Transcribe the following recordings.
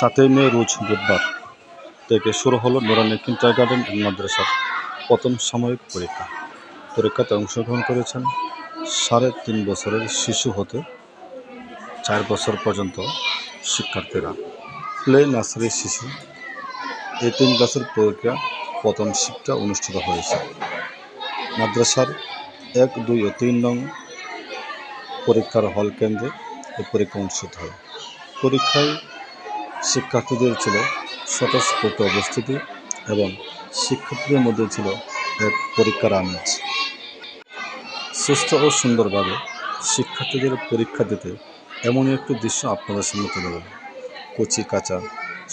7 মে রোজ বুধবার থেকে শুরু হলো নুরানী কিন্ডারগার্টেন অ্যান্ড মাদ্রাসার প্রথম সাময়িক পরীক্ষা। পরীক্ষাতে অংশগ্রহণ করেছেন 3.5 বছরের শিশু হতে 4 বছর পর্যন্ত শিক্ষার্থীরা। প্লে নার্সারি শিশু এই 3 ক্লাসের পরীক্ষা প্রথম শিফটে অনুষ্ঠিত হয়েছে। মাদ্রাসার 1, 2 ও 3 নং পরীক্ষার হল কেন্দ্রে এই পরীক্ষা অনুষ্ঠিত হয়। পরীক্ষায় শিক্ষার্থীদের ছিল স্বতঃস্ফূর্ত উপস্থিতি এবং শিক্ষার্থীদের মধ্যে ছিল এক পরীক্ষার আমেজ। সুস্থ ও সুন্দরভাবে শিক্ষার্থীদের পরীক্ষা দিতে এমনই একটি দৃশ্য আপনাদের সামনে তুলে ধরব। কচি কাঁচা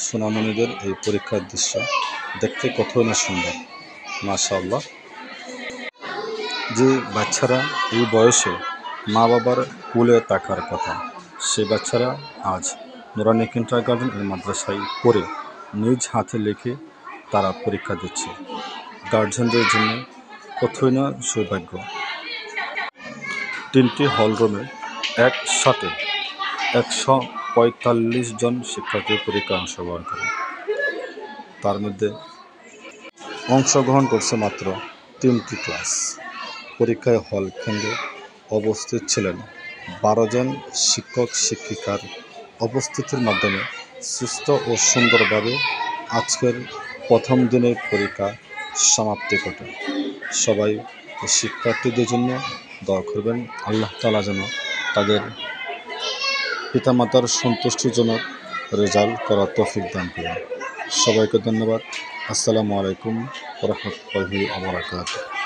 সোনামণিদের এই পরীক্ষার দৃশ্য দেখতে কতই না সুন্দর, মাশাআল্লাহ। যে বাচ্চারা এই বয়সে মা বাবার কোলে থাকার কথা, সেই বাচ্চারা আজ নুরানী কিন্ডারগার্টেন এর মাদ্রাসায় পড়ে নিজ হাতে লিখে তারা পরীক্ষা দিচ্ছে। গার্জিয়ানদের জন্য কতই না সৌভাগ্য। 3টি হলরুমে একসাথে 145 জন শিক্ষার্থী পরীক্ষায় অংশগ্রহণ করে। তার মধ্যে অংশগ্রহণ করছে মাত্র 3টি ক্লাস। পরীক্ষায় হল কেন্দ্রে উপস্থিত ছিলেন 12 জন শিক্ষক শিক্ষিকার উপস্থিতির মাধ্যমে সুস্থ ও সুন্দরভাবে আজকের প্রথম দিনের পরীক্ষা সমাপ্তি ঘটে। সবাই শিক্ষার্থীদের জন্য দোয়া করবেন, আল্লাহ তাআলা যেন তাদের পিতামাতার সন্তুষ্টিজনক রেজাল্ট করার তৌফিক দান করেন। সবাইকে ধন্যবাদ। আসসালামু আলাইকুম ওয়া রাহমাতুল্লাহি ওয়া বারাকাতুহু।